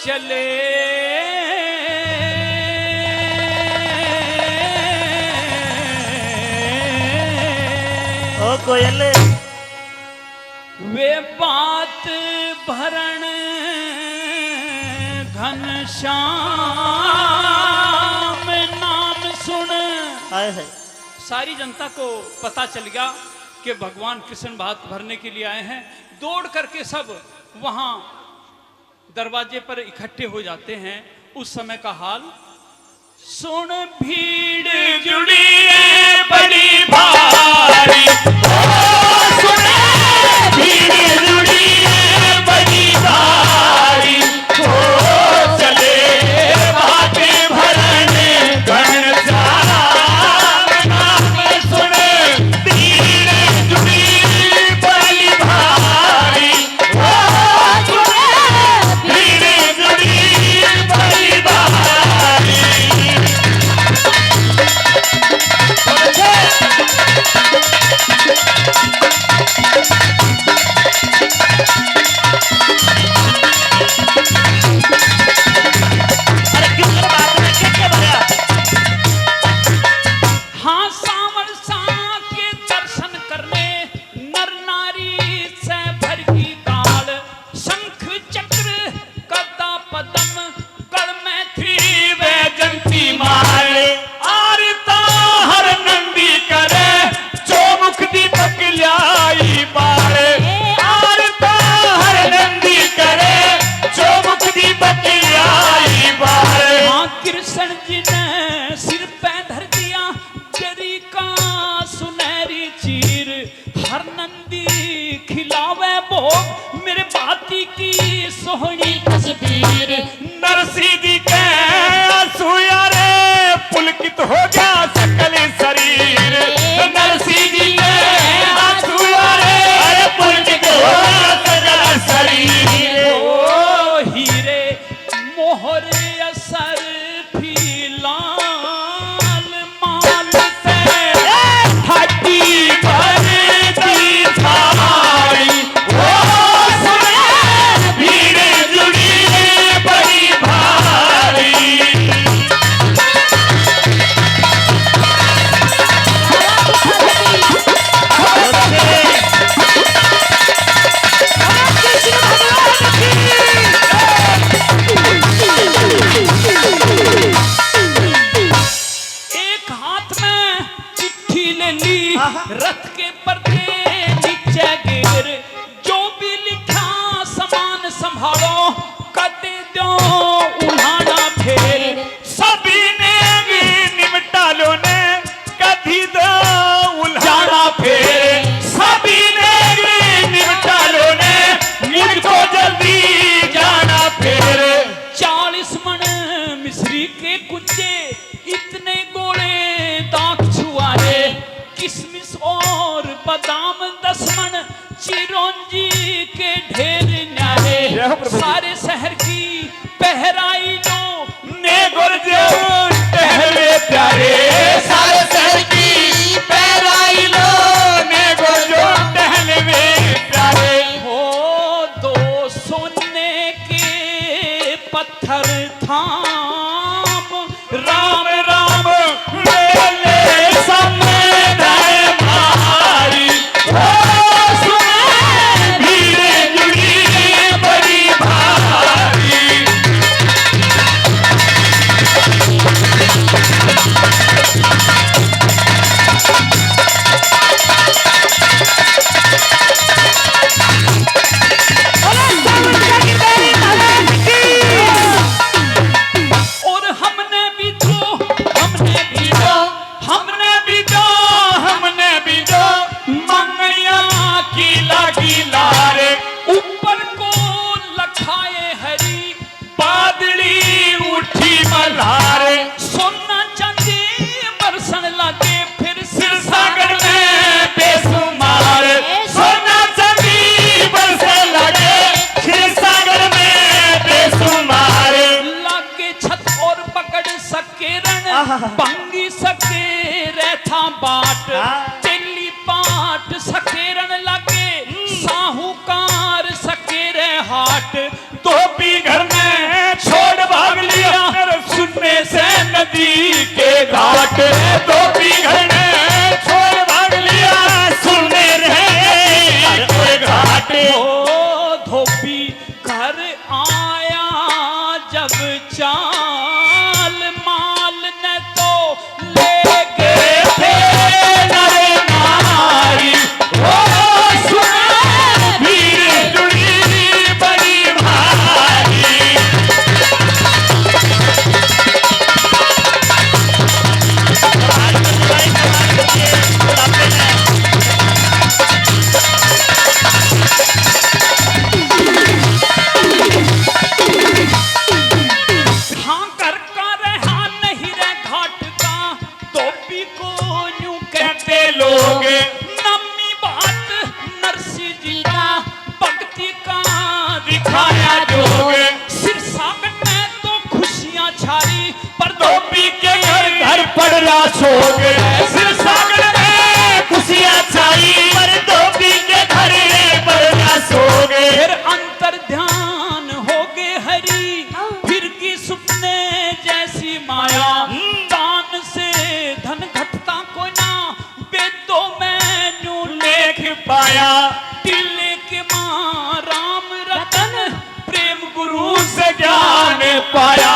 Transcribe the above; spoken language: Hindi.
चले ओ कोयल वे बात भरण घनश्याम नाम सुन। आए है सारी जनता को पता चल गया कि भगवान कृष्ण बात भरने के लिए आए हैं। दौड़ करके सब वहां दरवाजे पर इकट्ठे हो जाते हैं। उस समय का हाल सुन, भीड़ जुड़ी है बड़ी भारी, भीड़ जुड़ी है बड़ी भारी, ओ चले बातें भरने घनश्याम नाम सुन। भीड़ जुड़ी बड़ी भारी, ओ भीड़ जुड़ी बड़ी भारी। हाँ सावन शाह के दर्शन करने नर नारी से भर की ताल, शंख चक्र गदा पद्म गढ़ में थी वैजंती मारे, आरता हर नंदी करे, चौमुख दीपक ल्याई पारे। आरता हर नंदी करे, चौमुख दीपक ल्याई पारे। हाँ कृष्ण जी ने सिर पे धर दिया जरी का सुनहरी चीर, हर नंदी खिलावे भोग मेरे बाती की सोहनी तस्वीर। नरसिंह जी के आंसू यारे पुलकित हो गया सकल शरीर। नरसिंह जी के आंसू यारे पुलकित हो गया सकल शरीर। ओ हीरे मोहर असर भी लाल माल से हड्डी भरती थारी, ओ सुने भीड़ जुड़ी है बड़ी भारी। एक हाथ में चिट्ठी ले ली, रथ के पर्दे नीचे गिर, जो भी लिखा सामान संभालो कदे दो उन्हाना फेर। सभी ने निमटा लो ने कभी दो उल्हाड़ा फेरे। सभी ने निमटा लो ने मुझको जल्दी जाना फेरे। 40 मन मिस्री के कुच्चे, इतने गोले दांत छुआरे, किशमिश और बादाम 10 मन, चिरौंजी के ढेर न्यारे। सारे शहर की पहराई लो ने गुर्जो टहले प्यारे, सारे शहर की पैराई लो ने गुर्जो टहले प्यारे। हो, 2 सोने के पत्थर थाम राम राम मेले सामने दाए भारी, ओ सुने भीड़ जुड़ी है बड़ी भारी। और हमने भी दो, हमने भी दो, हमने भी दो, हमने भी दो मंगनिया की लागी लारे। ऊपर को लखाए हरी, बादली उठी मल्हारे, सोना चांदी बरसन लगे फिर सिर सागर में बेसुमार। सोना चांदी बरसे लगे सिर सागर में बेसुमार। लागे छत और पकड़ सके रण, भंगी सके रहता बाट, तेली पाट सके रण लगे, साहूकार सके रे हाट। धोबी घर में घर आया जब चाल माल न तो ले गए थे नर नारी ओ सुना भीड़ जुड़ी बड़ी भारी हाँ घर का रहा नहीं रे घाट का धोबी को यूं कहते लोग नम्मी बात नरसिंह जी का भक्ति का दिखाया जोग सिरसागर में तो खुशियां छाई पर धोबी के घर पड़ रहा शोक सिरसागर में खुशियां छाई पर धोबी के घर पड़ रहा शोक फिर अंतर ध्यान हो गए हरी फिर की सुपने जैसी माया दान से धन घटता को ना वेदों में न्यू लेख पाया टिल्ले के मां राम रतन प्रेम गुरु से ज्ञान पाया